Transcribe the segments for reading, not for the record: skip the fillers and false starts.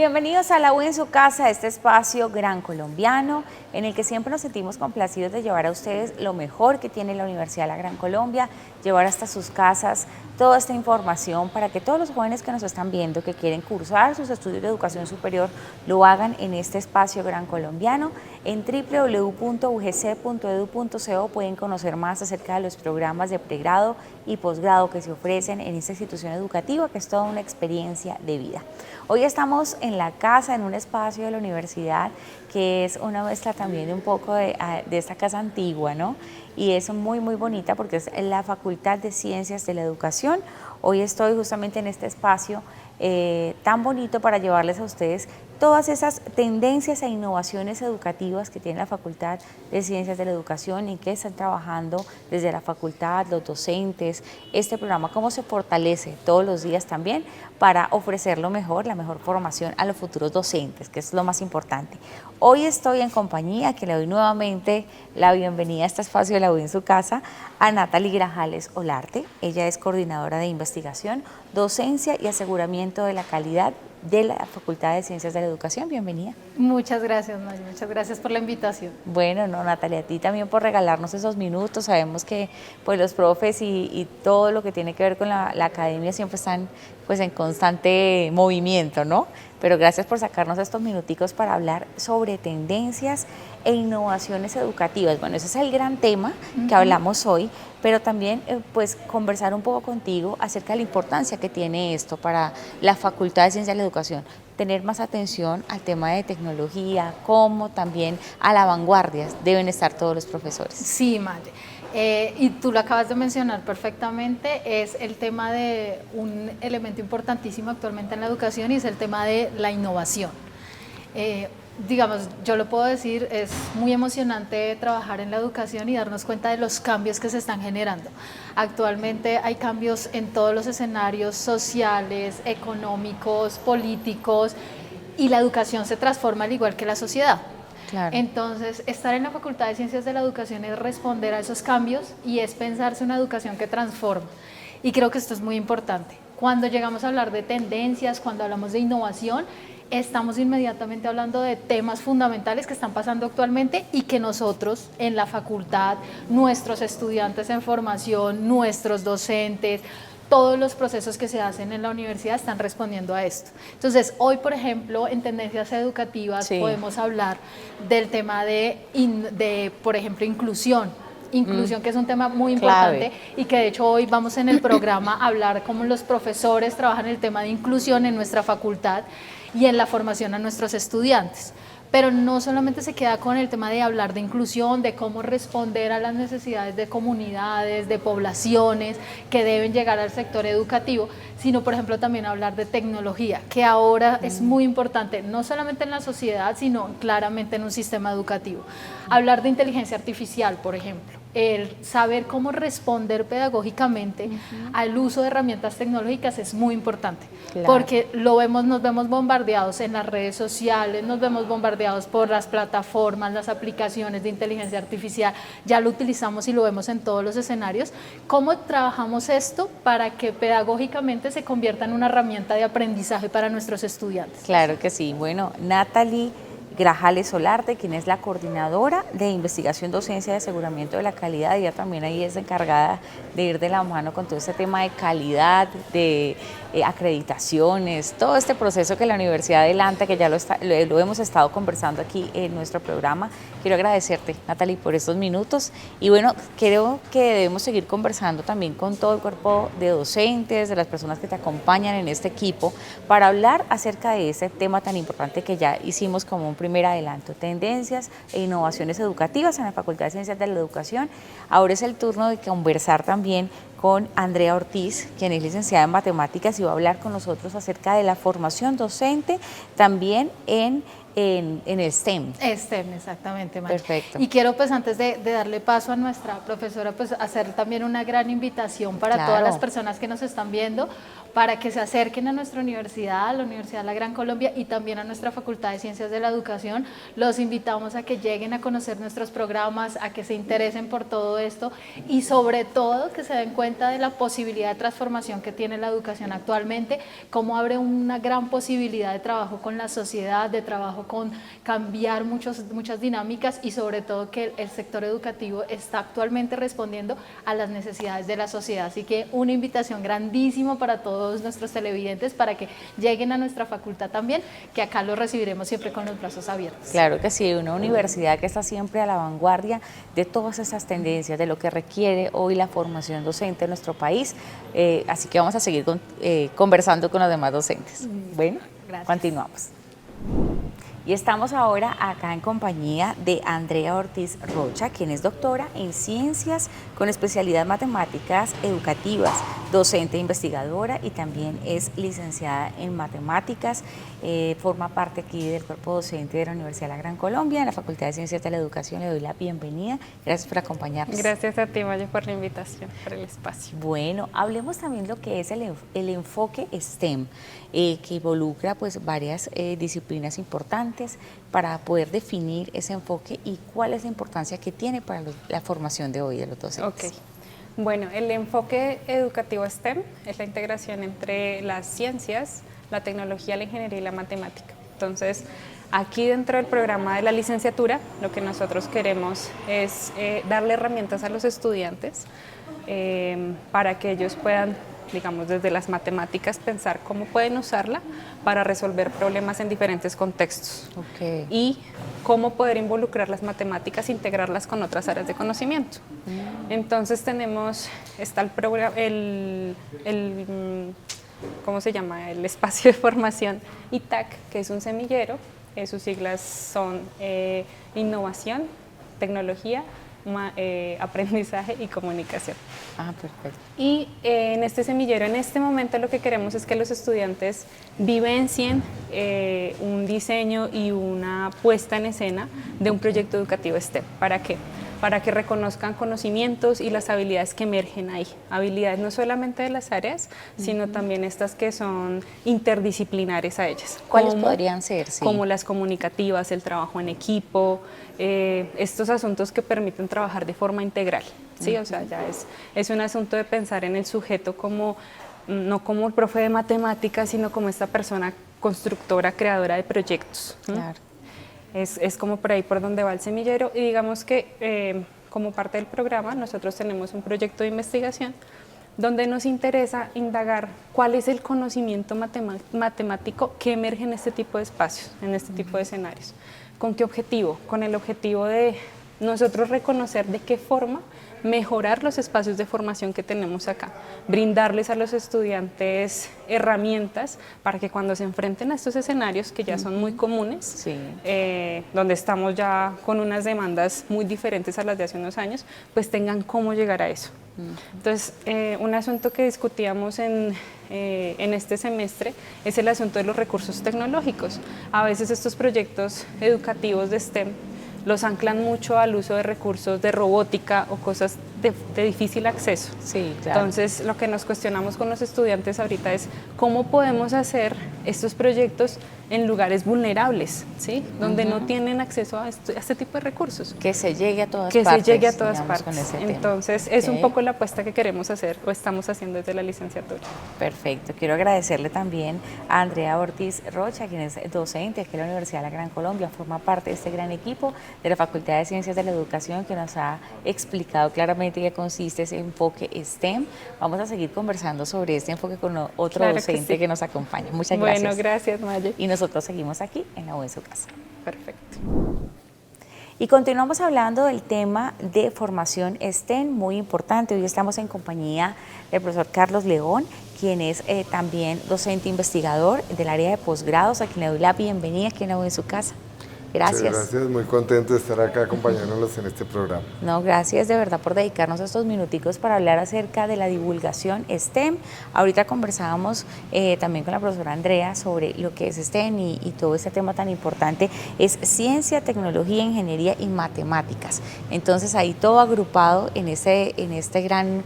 Bienvenidos a La U en su casa, este espacio gran colombiano en el que siempre nos sentimos complacidos de llevar a ustedes lo mejor que tiene la Universidad de la Gran Colombia, llevar hasta sus casas toda esta información para que todos los jóvenes que nos están viendo, que quieren cursar sus estudios de educación superior, lo hagan en este espacio gran colombiano. En www.ugc.edu.co pueden conocer más acerca de los programas de pregrado y posgrado que se ofrecen en esta institución educativa, que es toda una experiencia de vida. Hoy estamos en la casa, en un espacio de la universidad que es una mezcla también de un poco de esta casa antigua, ¿no? Y es muy bonita porque es la Facultad de Ciencias de la Educación. Hoy estoy justamente en este espacio tan bonito para llevarles a ustedes todas esas tendencias e innovaciones educativas que tiene la Facultad de Ciencias de la Educación, en qué están trabajando desde la facultad, los docentes, este programa, cómo se fortalece todos los días también para ofrecer lo mejor, la mejor formación a los futuros docentes, que es lo más importante. Hoy estoy en compañía, que le doy nuevamente la bienvenida a este espacio de La U en su casa, a Natalie Grajales Olarte. Ella es coordinadora de investigación, docencia y aseguramiento de la calidad de la Facultad de Ciencias de la Educación. Bienvenida. Muchas gracias, May, muchas gracias por la invitación. Bueno, no, Natalia, a ti también por regalarnos esos minutos. Sabemos que pues, los profes y todo lo que tiene que ver con la academia siempre están pues, en constante movimiento, ¿no? Pero gracias por sacarnos estos minuticos para hablar sobre tendencias e innovaciones educativas. Bueno, ese es el gran tema que hablamos hoy, pero también pues conversar un poco contigo acerca de la importancia que tiene esto para la Facultad de Ciencias de la Educación, tener más atención al tema de tecnología, como también a la vanguardia deben estar todos los profesores. Sí, Madre. Y tú lo acabas de mencionar perfectamente, es el tema de un elemento importantísimo actualmente en la educación y es el tema de la innovación. Digamos, yo lo puedo decir, es muy emocionante trabajar en la educación y darnos cuenta de los cambios que se están generando. Actualmente hay cambios en todos los escenarios sociales, económicos, políticos, y la educación se transforma al igual que la sociedad. Claro. Entonces, estar en la Facultad de Ciencias de la Educación es responder a esos cambios y es pensarse una educación que transforma. Y creo que esto es muy importante. Cuando llegamos a hablar de tendencias, cuando hablamos de innovación, estamos inmediatamente hablando de temas fundamentales que están pasando actualmente y que nosotros en la facultad, nuestros estudiantes en formación, nuestros docentes, todos los procesos que se hacen en la universidad están respondiendo a esto. Entonces, hoy, por ejemplo, en tendencias educativas podemos hablar del tema de por ejemplo, inclusión, que es un tema muy importante y que de hecho hoy vamos en el programa a hablar cómo los profesores trabajan el tema de inclusión en nuestra facultad y en la formación a nuestros estudiantes. Pero no solamente se queda con el tema de hablar de inclusión, de cómo responder a las necesidades de comunidades, de poblaciones que deben llegar al sector educativo, sino por ejemplo también hablar de tecnología, que ahora es muy importante, no solamente en la sociedad, sino claramente en un sistema educativo. Hablar de inteligencia artificial, por ejemplo. El saber cómo responder pedagógicamente al uso de herramientas tecnológicas es muy importante, porque nos vemos bombardeados en las redes sociales, nos vemos bombardeados por las plataformas, las aplicaciones de inteligencia artificial, ya lo utilizamos y lo vemos en todos los escenarios. ¿Cómo trabajamos esto para que pedagógicamente se convierta en una herramienta de aprendizaje para nuestros estudiantes? Claro que sí. Bueno, Natalie Grajales Olarte, quien es la coordinadora de investigación, docencia y aseguramiento de la calidad, ella también ahí es encargada de ir de la mano con todo este tema de calidad, de acreditaciones, todo este proceso que la universidad adelanta, que ya lo hemos estado conversando aquí en nuestro programa. Quiero agradecerte, Natalie, por estos minutos y bueno, creo que debemos seguir conversando también con todo el cuerpo de docentes, de las personas que te acompañan en este equipo, para hablar acerca de ese tema tan importante que ya hicimos como un primer adelanto, tendencias e innovaciones educativas en la Facultad de Ciencias de la Educación. Ahora es el turno de conversar también con Andrea Ortiz, quien es licenciada en matemáticas y va a hablar con nosotros acerca de la formación docente, también en en el STEM. STEM, exactamente, Mari. Perfecto. Y quiero pues antes de darle paso a nuestra profesora, pues hacer también una gran invitación para todas las personas que nos están viendo, para que se acerquen a nuestra universidad, a la Universidad de la Gran Colombia y también a nuestra Facultad de Ciencias de la Educación. Los invitamos a que lleguen a conocer nuestros programas, a que se interesen por todo esto y sobre todo que se den cuenta de la posibilidad de transformación que tiene la educación actualmente, cómo abre una gran posibilidad de trabajo con la sociedad, de trabajo con cambiar muchas dinámicas y sobre todo que el sector educativo está actualmente respondiendo a las necesidades de la sociedad. Así que una invitación grandísima para todos nuestros televidentes para que lleguen a nuestra facultad también, que acá los recibiremos siempre con los brazos abiertos. Claro que sí, una universidad que está siempre a la vanguardia de todas esas tendencias, de lo que requiere hoy la formación docente en nuestro país, así que vamos a seguir conversando con los demás docentes. Bueno, gracias. Continuamos. Y estamos ahora acá en compañía de Andrea Ortiz Rocha, quien es doctora en Ciencias con especialidad en Matemáticas Educativas, docente e investigadora y también es licenciada en Matemáticas, forma parte aquí del cuerpo docente de la Universidad de la Gran Colombia, en la Facultad de Ciencias de la Educación. Le doy la bienvenida. Gracias por acompañarnos. Gracias a ti, Maya, por la invitación, por el espacio. Bueno, hablemos también de lo que es el enfoque STEM, que involucra pues varias disciplinas importantes para poder definir ese enfoque y cuál es la importancia que tiene para la formación de hoy de los docentes. Ok. Bueno, el enfoque educativo STEM es la integración entre las ciencias, la tecnología, la ingeniería y la matemática. Entonces, aquí dentro del programa de la licenciatura, lo que nosotros queremos es darle herramientas a los estudiantes para que ellos puedan, digamos, desde las matemáticas, pensar cómo pueden usarla para resolver problemas en diferentes contextos. Okay. Y cómo poder involucrar las matemáticas, integrarlas con otras áreas de conocimiento. Entonces está el programa, ¿cómo se llama? El espacio de formación ITAC, que es un semillero. Sus siglas son innovación, tecnología, aprendizaje y comunicación. Ah, perfecto. Y en este semillero, en este momento, lo que queremos es que los estudiantes vivencien un diseño y una puesta en escena de un proyecto educativo STEM. ¿Para qué? Para que reconozcan conocimientos y las habilidades que emergen ahí. Habilidades no solamente de las áreas, sino también estas que son interdisciplinares a ellas. ¿Cuáles podrían ser? Sí. Como las comunicativas, el trabajo en equipo, estos asuntos que permiten trabajar de forma integral. ¿Sí? O sea, ya es un asunto de pensar en el sujeto como, no como el profe de matemáticas, sino como esta persona constructora, creadora de proyectos. Claro. Es como por ahí por donde va el semillero y digamos que como parte del programa nosotros tenemos un proyecto de investigación donde nos interesa indagar cuál es el conocimiento matemático que emerge en este tipo de espacios, en este tipo de escenarios. ¿Con qué objetivo? Con el objetivo de nosotros reconocer de qué forma mejorar los espacios de formación que tenemos acá, brindarles a los estudiantes herramientas para que cuando se enfrenten a estos escenarios que ya son muy comunes, sí. Donde estamos ya con unas demandas muy diferentes a las de hace unos años, pues tengan cómo llegar a eso. Entonces, un asunto que discutíamos en este semestre es el asunto de los recursos tecnológicos. A veces estos proyectos educativos de STEM los anclan mucho al uso de recursos de robótica o cosas de difícil acceso. Sí, claro. Entonces, lo que nos cuestionamos con los estudiantes ahorita es cómo podemos hacer estos proyectos en lugares vulnerables, ¿sí? Donde no tienen acceso a este tipo de recursos. Que se llegue a todas partes. Que se llegue a todas partes. Con ese Entonces, es un poco la apuesta que queremos hacer o estamos haciendo desde la licenciatura. Perfecto. Quiero agradecerle también a Andrea Ortiz Rocha, quien es docente aquí en la Universidad de la Gran Colombia, forma parte de este gran equipo de la Facultad de Ciencias de la Educación, que nos ha explicado claramente qué consiste ese enfoque STEM. Vamos a seguir conversando sobre este enfoque con otro docente que nos acompaña. Muchas gracias. Bueno, gracias, Maya. Y nosotros seguimos aquí en La U en su casa. Perfecto. Y continuamos hablando del tema de formación STEM, muy importante. Hoy estamos en compañía del profesor Carlos León, quien es también docente investigador del área de posgrados, a quien le doy la bienvenida aquí en La U en su casa. Gracias. Muchas gracias, muy contento de estar acá acompañándolos en este programa. No, gracias de verdad por dedicarnos estos minuticos para hablar acerca de la divulgación STEM. Ahorita conversábamos también con la profesora Andrea sobre lo que es STEM y todo este tema tan importante es ciencia, tecnología, ingeniería y matemáticas. Entonces ahí todo agrupado en este gran,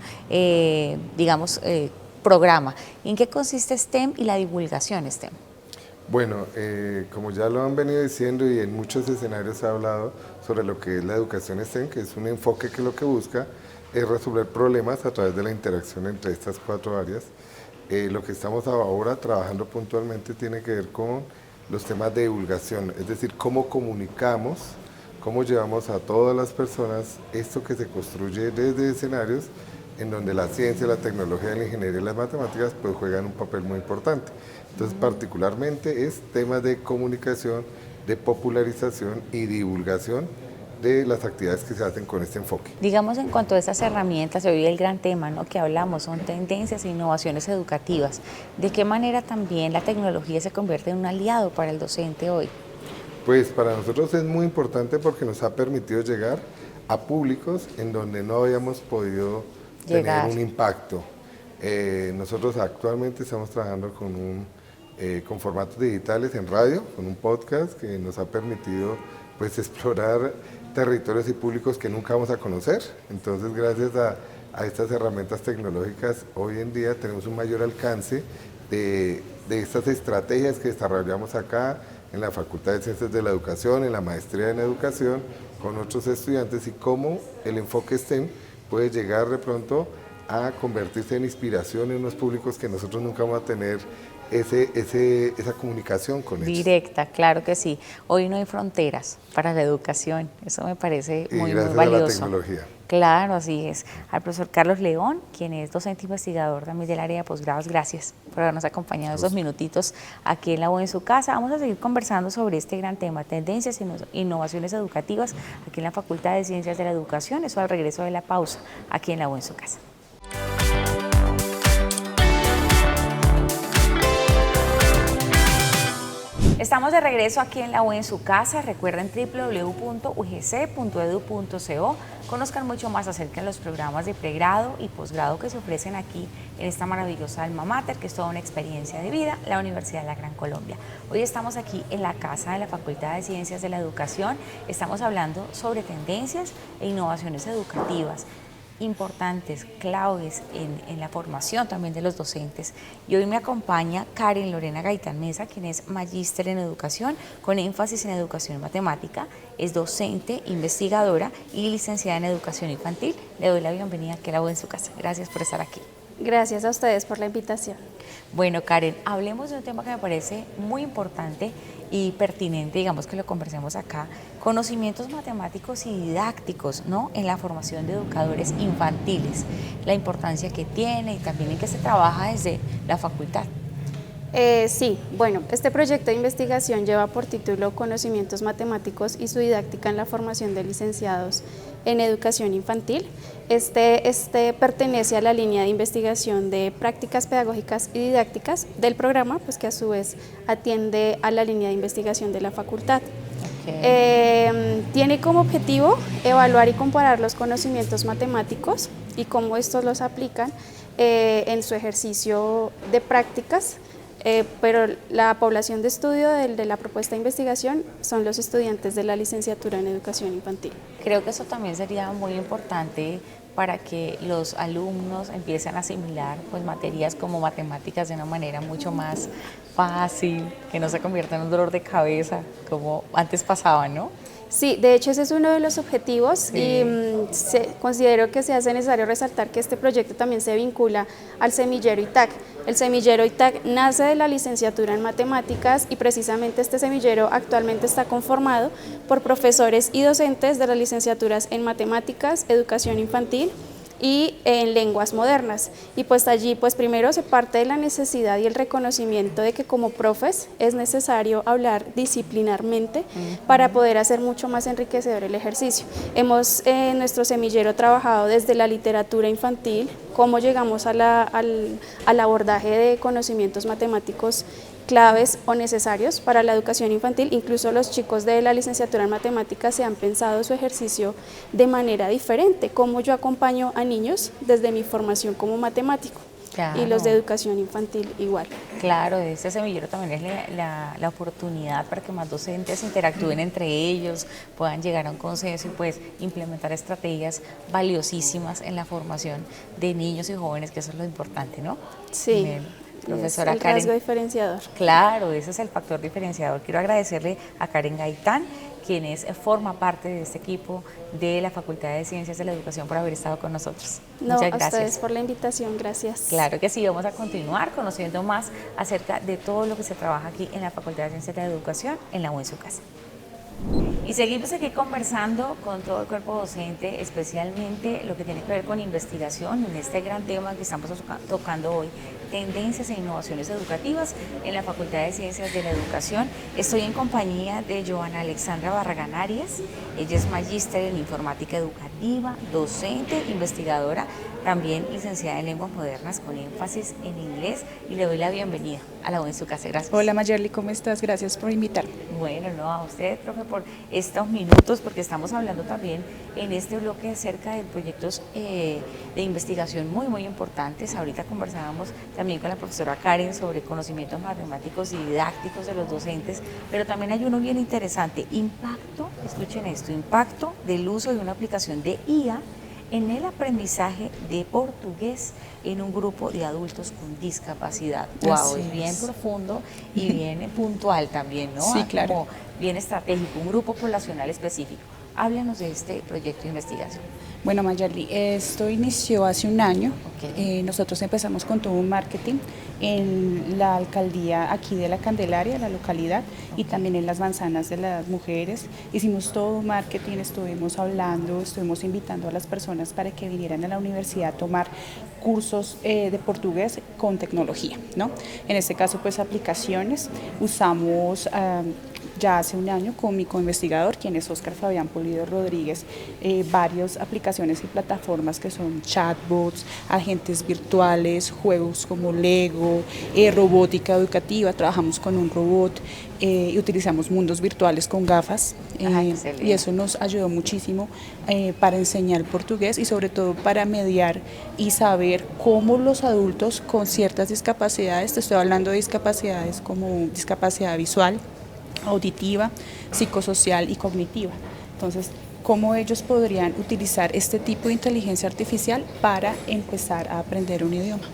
programa. ¿En qué consiste STEM y la divulgación STEM? Bueno, como ya lo han venido diciendo y en muchos escenarios se ha hablado sobre lo que es la educación STEM, que es un enfoque que lo que busca es resolver problemas a través de la interacción entre estas 4 áreas. Lo que estamos ahora trabajando puntualmente tiene que ver con los temas de divulgación, es decir, cómo comunicamos, cómo llevamos a todas las personas esto que se construye desde escenarios en donde la ciencia, la tecnología, la ingeniería y las matemáticas pues juegan un papel muy importante. Entonces, particularmente es temas de comunicación, de popularización y divulgación de las actividades que se hacen con este enfoque. Digamos, en cuanto a esas herramientas, hoy el gran tema, ¿no?, que hablamos son tendencias e innovaciones educativas. ¿De qué manera también la tecnología se convierte en un aliado para el docente hoy? Pues para nosotros es muy importante porque nos ha permitido llegar a públicos en donde no habíamos podido tener un impacto. Nosotros actualmente estamos trabajando con formatos digitales en radio, con un podcast que nos ha permitido pues explorar territorios y públicos que nunca vamos a conocer. Entonces, gracias a estas herramientas tecnológicas, hoy en día tenemos un mayor alcance de estas estrategias que desarrollamos acá en la Facultad de Ciencias de la Educación, en la Maestría en Educación, con otros estudiantes y cómo el enfoque STEM puede llegar de pronto a convertirse en inspiración en unos públicos que nosotros nunca vamos a tener esa comunicación con ellos. Directa, claro que sí. Hoy no hay fronteras para la educación, eso me parece muy valioso. A la tecnología. Claro, así es. Al profesor Carlos León, quien es docente investigador también del área de posgrados, gracias por habernos acompañado estos minutitos aquí en La U en su casa. Vamos a seguir conversando sobre este gran tema, tendencias e innovaciones educativas aquí en la Facultad de Ciencias de la Educación, eso al regreso de la pausa aquí en La U en su casa. Estamos de regreso aquí en La U en su casa. Recuerden www.ugc.edu.co. Conozcan mucho más acerca de los programas de pregrado y posgrado que se ofrecen aquí en esta maravillosa alma mater, que es toda una experiencia de vida, la Universidad de la Gran Colombia. Hoy estamos aquí en la casa de la Facultad de Ciencias de la Educación. Estamos hablando sobre tendencias e innovaciones educativas importantes, claves en la formación también de los docentes. Y hoy me acompaña Karen Lorena Gaitán Mesa, quien es magíster en educación con énfasis en educación matemática, es docente, investigadora y licenciada en educación infantil. Le doy la bienvenida aquí a La U en su casa. Gracias por estar aquí. Gracias a ustedes por la invitación. Bueno, Karen, hablemos de un tema que me parece muy importante y pertinente, digamos que lo conversemos acá, conocimientos matemáticos y didácticos, ¿no?, en la formación de educadores infantiles, la importancia que tiene y también en que se trabaja desde la facultad. Sí, bueno, este proyecto de investigación lleva por título Conocimientos matemáticos y su didáctica en la formación de licenciados en educación infantil. Este pertenece a la línea de investigación de prácticas pedagógicas y didácticas del programa, pues que a su vez atiende a la línea de investigación de la facultad. Tiene como objetivo evaluar y comparar los conocimientos matemáticos y cómo estos los aplican en su ejercicio de prácticas. Pero la población de estudio de la propuesta de investigación son los estudiantes de la licenciatura en educación infantil. Creo que eso también sería muy importante para que los alumnos empiecen a asimilar pues, materias como matemáticas de una manera mucho más fácil, que no se convierta en un dolor de cabeza como antes pasaba, ¿no? Sí, de hecho ese es uno de los objetivos y considero que se hace necesario resaltar que este proyecto también se vincula al semillero ITAC. El semillero ITAC nace de la licenciatura en matemáticas y precisamente este semillero actualmente está conformado por profesores y docentes de las licenciaturas en matemáticas, educación infantil y en lenguas modernas, y pues allí pues primero se parte de la necesidad y el reconocimiento de que como profes es necesario hablar disciplinarmente para poder hacer mucho más enriquecedor el ejercicio. Hemos en nuestro semillero trabajado desde la literatura infantil, cómo llegamos al abordaje de conocimientos matemáticos claves o necesarios para la educación infantil. Incluso los chicos de la licenciatura en matemáticas se han pensado su ejercicio de manera diferente, cómo yo acompaño a niños desde mi formación como matemático. Claro. Y los de educación infantil igual. Claro, este semillero también es la oportunidad para que más docentes interactúen entre ellos, puedan llegar a un consenso y pues implementar estrategias valiosísimas en la formación de niños y jóvenes, que eso es lo importante, ¿no? Sí. Bien. Profesora es el Karen, rasgo diferenciador. Claro, ese es el factor diferenciador. Quiero agradecerle a Karen Gaitán, quien forma parte de este equipo de la Facultad de Ciencias de la Educación, por haber estado con nosotros. Muchas gracias. A ustedes por la invitación, gracias. Claro que sí, vamos a continuar conociendo más acerca de todo lo que se trabaja aquí en la Facultad de Ciencias de la Educación, en la U en su casa. Y seguimos aquí conversando con todo el cuerpo docente, especialmente lo que tiene que ver con investigación en este gran tema que estamos tocando hoy, tendencias e innovaciones educativas en la Facultad de Ciencias de la Educación. Estoy en compañía de Joana Alexandra Barragán Arias. Ella es magíster en informática educativa, docente, investigadora, también licenciada en lenguas modernas con énfasis en inglés, y le doy la bienvenida a la U en su casa. Gracias. Hola Mayerly, ¿cómo estás? Gracias por invitarme. Bueno, no, a usted, profe, por estos minutos, porque estamos hablando también en este bloque acerca de proyectos de investigación muy importantes. Ahorita conversábamos también con la profesora Karen sobre conocimientos matemáticos y didácticos de los docentes, pero también hay uno bien interesante, impacto, escuchen esto, impacto del uso de una aplicación de IA en el aprendizaje de portugués en un grupo de adultos con discapacidad. Wow, es bien profundo y bien puntual también, ¿no? Sí, claro. Como bien estratégico, un grupo poblacional específico. Háblanos de este proyecto de investigación. Bueno, Mayerly, esto inició hace un año. Okay. Nosotros empezamos con todo un marketing en la alcaldía aquí de La Candelaria, la localidad, y también en las manzanas de las mujeres. Hicimos todo un marketing, estuvimos hablando, estuvimos invitando a las personas para que vinieran a la universidad a tomar cursos de portugués con tecnología, ¿no? En este caso, pues aplicaciones. Usamos ya hace un año con mi coinvestigador, quien es Óscar Fabián Pulido Rodríguez, varias aplicaciones y plataformas que son chatbots, agentes virtuales, juegos como Lego, robótica educativa. Trabajamos con un robot y utilizamos mundos virtuales con gafas, y eso nos ayudó muchísimo para enseñar portugués y sobre todo para mediar y saber cómo los adultos con ciertas discapacidades, te estoy hablando de discapacidades como discapacidad visual, auditiva, psicosocial y cognitiva. Entonces, cómo ellos podrían utilizar este tipo de inteligencia artificial para empezar a aprender un idioma.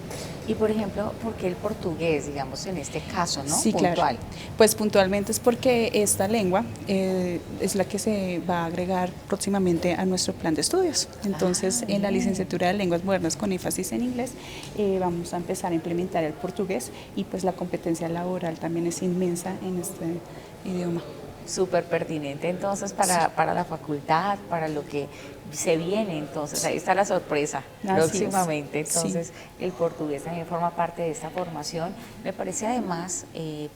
Y por ejemplo, ¿por qué el portugués, digamos, en este caso, no? Sí, puntual. Claro. Pues puntualmente es porque esta lengua es la que se va a agregar próximamente a nuestro plan de estudios. Entonces, en la licenciatura de Lenguas Modernas con énfasis en inglés, vamos a empezar a implementar el portugués, y pues la competencia laboral también es inmensa en este idioma. Súper pertinente entonces para la facultad, para lo que se viene. Entonces ahí está la sorpresa próximamente. Entonces el portugués también forma parte de esta formación. Me parece además,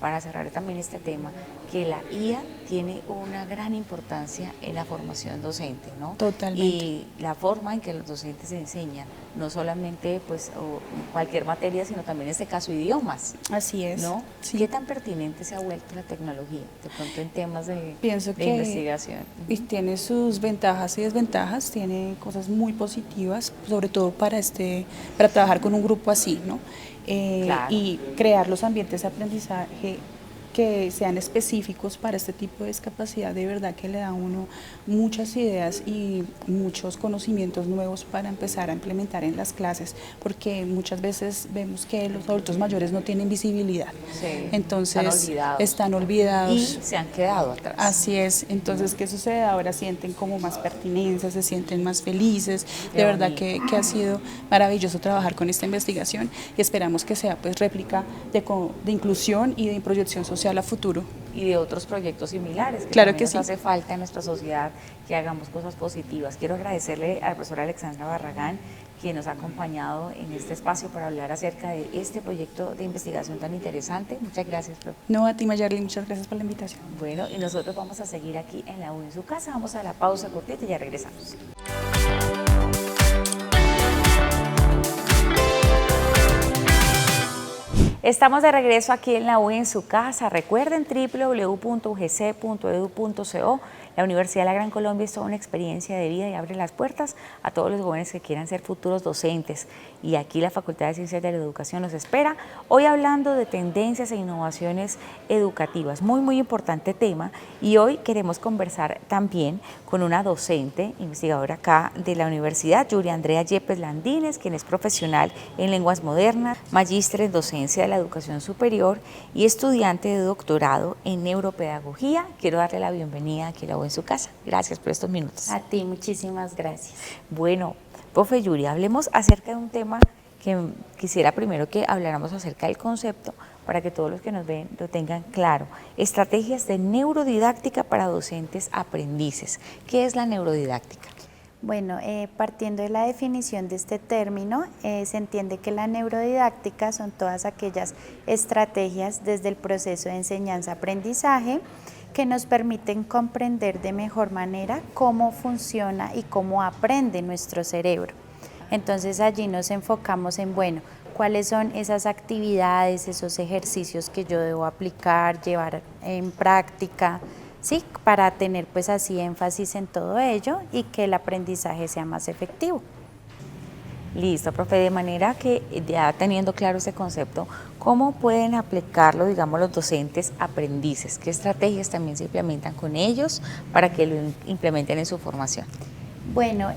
para cerrar también este tema, que la IA tiene una gran importancia en la formación docente, ¿no? Totalmente. Y la forma en que los docentes enseñan, no solamente pues cualquier materia, sino también en este caso idiomas. Así es. ¿No? Sí. ¿Qué tan pertinente se ha vuelto la tecnología de pronto en temas de investigación? Y tiene sus ventajas y desventajas, tiene cosas muy positivas, sobre todo para trabajar con un grupo así, ¿no? Claro. Y crear los ambientes de aprendizaje que sean específicos para este tipo de discapacidad, de verdad que le da a uno muchas ideas y muchos conocimientos nuevos para empezar a implementar en las clases, porque muchas veces vemos que los adultos mayores no tienen visibilidad, entonces están olvidados y se han quedado atrás. Así es. Entonces, ¿qué sucede? Ahora sienten como más pertinencia, se sienten más felices. De verdad que ha sido maravilloso trabajar con esta investigación, y esperamos que sea pues réplica de inclusión y de proyección social a futuro. Y de otros proyectos similares, que claro también que nos sí. hace falta en nuestra sociedad que hagamos cosas positivas. Quiero agradecerle a la profesora Alexandra Barragán, quien nos ha acompañado en este espacio para hablar acerca de este proyecto de investigación tan interesante. Muchas gracias, profe. No, a ti, Mayerly, muchas gracias por la invitación. Bueno, y nosotros vamos a seguir aquí en la U en su casa. Vamos a la pausa cortita y ya regresamos. Estamos de regreso aquí en la U en su casa. Recuerden www.ugc.edu.co. La Universidad de la Gran Colombia es toda una experiencia de vida y abre las puertas a todos los jóvenes que quieran ser futuros docentes. Y aquí la Facultad de Ciencias de la Educación los espera. Hoy hablando de tendencias e innovaciones educativas. Muy importante tema. Y hoy queremos conversar también con una docente, investigadora acá de la universidad, Yuri Andrea Yepes Landines, quien es profesional en lenguas modernas, magíster en docencia de la educación superior y estudiante de doctorado en neuropedagogía. Quiero darle la bienvenida aquí a la U en su casa. Gracias por estos minutos. A ti, muchísimas gracias. Bueno, profe Yuri, hablemos acerca de un tema que quisiera primero que habláramos acerca del concepto para que todos los que nos ven lo tengan claro. Estrategias de neurodidáctica para docentes aprendices. ¿Qué es la neurodidáctica? Bueno, partiendo de la definición de este término, se entiende que la neurodidáctica son todas aquellas estrategias desde el proceso de enseñanza-aprendizaje que nos permiten comprender de mejor manera cómo funciona y cómo aprende nuestro cerebro. Entonces allí nos enfocamos en, bueno, cuáles son esas actividades, esos ejercicios que yo debo aplicar, llevar en práctica, ¿sí? Para tener pues así énfasis en todo ello y que el aprendizaje sea más efectivo. Listo, profe, de manera que ya teniendo claro ese concepto, ¿cómo pueden aplicarlo, digamos, los docentes aprendices? ¿Qué estrategias también se implementan con ellos para que lo implementen en su formación? Bueno,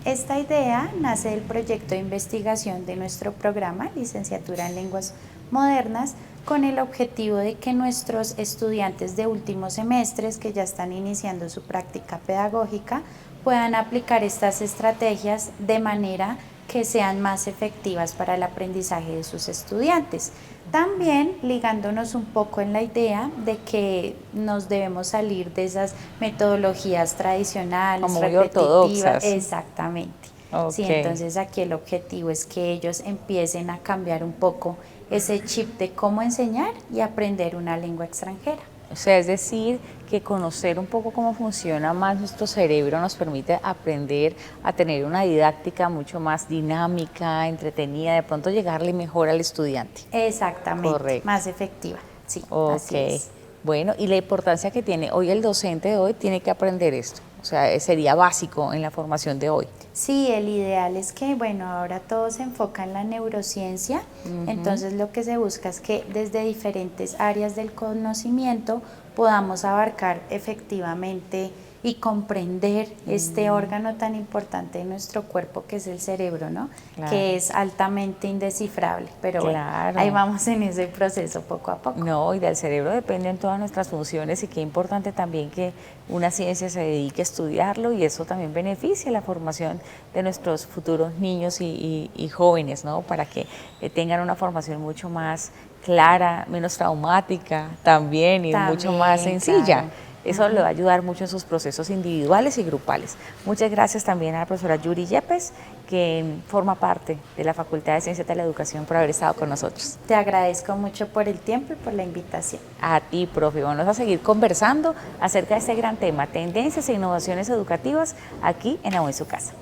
esta idea nace del proyecto de investigación de nuestro programa, Licenciatura en Lenguas Modernas, con el objetivo de que nuestros estudiantes de últimos semestres que ya están iniciando su práctica pedagógica puedan aplicar estas estrategias de manera que sean más efectivas para el aprendizaje de sus estudiantes. También ligándonos un poco en la idea de que nos debemos salir de esas metodologías tradicionales, como muy repetitivas. ortodoxas. Exactamente. Okay. Sí, entonces aquí el objetivo es que ellos empiecen a cambiar un poco ese chip de cómo enseñar y aprender una lengua extranjera. O sea, es decir, que conocer un poco cómo funciona más nuestro cerebro nos permite aprender a tener una didáctica mucho más dinámica, entretenida, de pronto llegarle mejor al estudiante. Exactamente, correcto, más efectiva, sí, así es. Bueno, y la importancia que tiene hoy el docente de hoy tiene que aprender esto, o sea, sería básico en la formación de hoy. Sí, el ideal es que, bueno, ahora todo se enfoca en la neurociencia, entonces lo que se busca es que desde diferentes áreas del conocimiento podamos abarcar efectivamente y comprender este órgano tan importante de nuestro cuerpo que es el cerebro, ¿no? Claro. Que es altamente indescifrable, pero claro, bueno, ahí vamos en ese proceso poco a poco. No, y del cerebro dependen todas nuestras funciones y qué importante también que una ciencia se dedique a estudiarlo y eso también beneficia la formación de nuestros futuros niños y jóvenes, ¿no? Para que tengan una formación mucho más clara, menos traumática también y mucho más sencilla. Claro. Eso le va a ayudar mucho en sus procesos individuales y grupales. Muchas gracias también a la profesora Yuri Yepes, que forma parte de la Facultad de Ciencias de la Educación, por haber estado con nosotros. Te agradezco mucho por el tiempo y por la invitación. A ti, profe. Vamos a seguir conversando acerca de este gran tema, tendencias e innovaciones educativas, aquí en la U en su casa.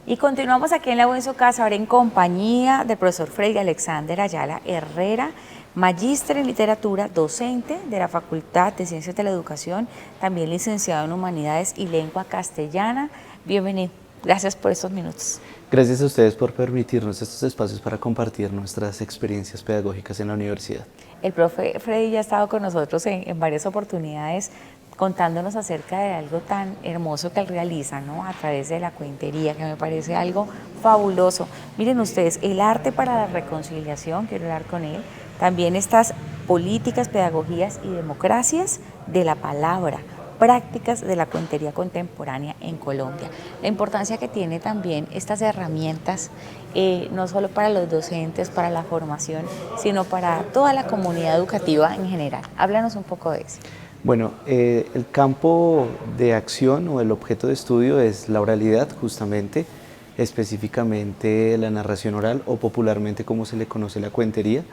Y continuamos aquí en la U en su casa, ahora en compañía del profesor Freddy Alexander Ayala Herrera, magíster en literatura, docente de la Facultad de Ciencias de la Educación, también licenciado en Humanidades y Lengua Castellana. Bienvenido, gracias por estos minutos. Gracias a ustedes por permitirnos estos espacios para compartir nuestras experiencias pedagógicas en la universidad. El profe Freddy ya ha estado con nosotros en varias oportunidades contándonos acerca de algo tan hermoso que él realiza, ¿no? A través de la cuentería, que me parece algo fabuloso. Miren ustedes, el arte para la reconciliación, quiero hablar con él, también estas políticas, pedagogías y democracias de la palabra, prácticas de la cuentería contemporánea en Colombia. La importancia que tiene también estas herramientas, no solo para los docentes, para la formación, sino para toda la comunidad educativa en general. Háblanos un poco de eso. Bueno, el campo de acción o el objeto de estudio es la oralidad, justamente, específicamente la narración oral o popularmente como se le conoce la cuentería.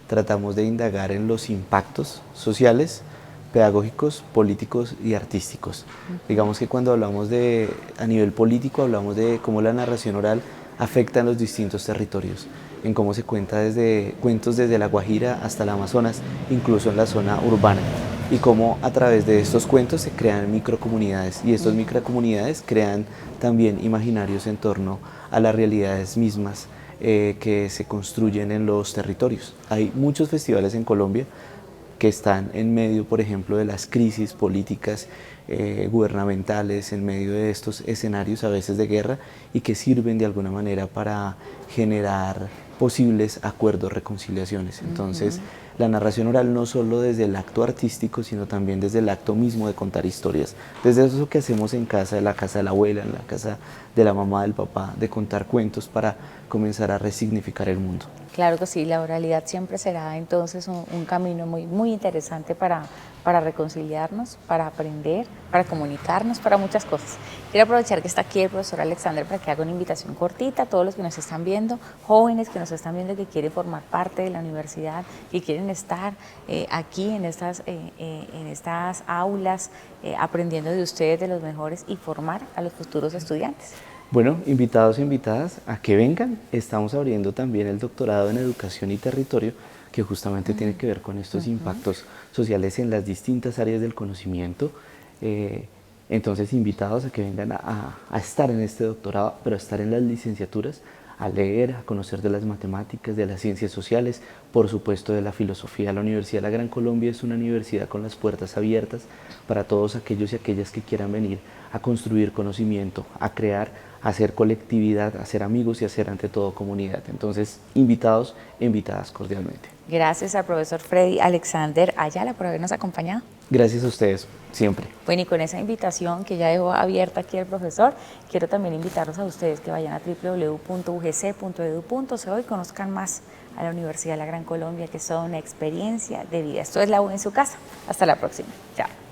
Tratamos de indagar en los impactos sociales, pedagógicos, políticos y artísticos. Digamos que cuando hablamos a nivel político, hablamos de cómo la narración oral afectan los distintos territorios, en cómo se cuenta cuentos desde la Guajira hasta el Amazonas, incluso en la zona urbana, y cómo a través de estos cuentos se crean microcomunidades, y estas microcomunidades crean también imaginarios en torno a las realidades mismas que se construyen en los territorios. Hay muchos festivales en Colombia que están en medio, por ejemplo, de las crisis políticas gubernamentales, en medio de estos escenarios a veces de guerra, y que sirven de alguna manera para generar posibles acuerdos, reconciliaciones. Entonces, la narración oral no solo desde el acto artístico, sino también desde el acto mismo de contar historias, desde eso que hacemos en casa, en la casa de la abuela, en la casa de la mamá, del papá, de contar cuentos para comenzar a resignificar el mundo. Claro que sí, la oralidad siempre será entonces un camino muy interesante para reconciliarnos, para aprender, para comunicarnos, para muchas cosas. Quiero aprovechar que está aquí el profesor Alexander para que haga una invitación cortita a todos los que nos están viendo, jóvenes que nos están viendo que quieren formar parte de la universidad, que quieren estar aquí en estas aulas, aprendiendo de ustedes, de los mejores, y formar a los futuros estudiantes. Bueno, invitados e invitadas a que vengan. Estamos abriendo también el doctorado en Educación y Territorio, que justamente tiene que ver con estos impactos sociales en las distintas áreas del conocimiento. Entonces, invitados a que vengan a estar en este doctorado, pero a estar en las licenciaturas, a leer, a conocer de las matemáticas, de las ciencias sociales, por supuesto de la filosofía. La Universidad de la Gran Colombia es una universidad con las puertas abiertas para todos aquellos y aquellas que quieran venir a construir conocimiento, a crear, a hacer colectividad, a ser amigos y a ser ante todo comunidad. Entonces, invitados e invitadas cordialmente. Gracias al profesor Freddy Alexander Ayala por habernos acompañado. Gracias a ustedes, siempre. Bueno, y con esa invitación que ya dejó abierta aquí el profesor, quiero también invitarlos a ustedes que vayan a www.ugc.edu.co y conozcan más a la Universidad de la Gran Colombia, que es toda una experiencia de vida. Esto es La U en su casa. Hasta la próxima. Chao.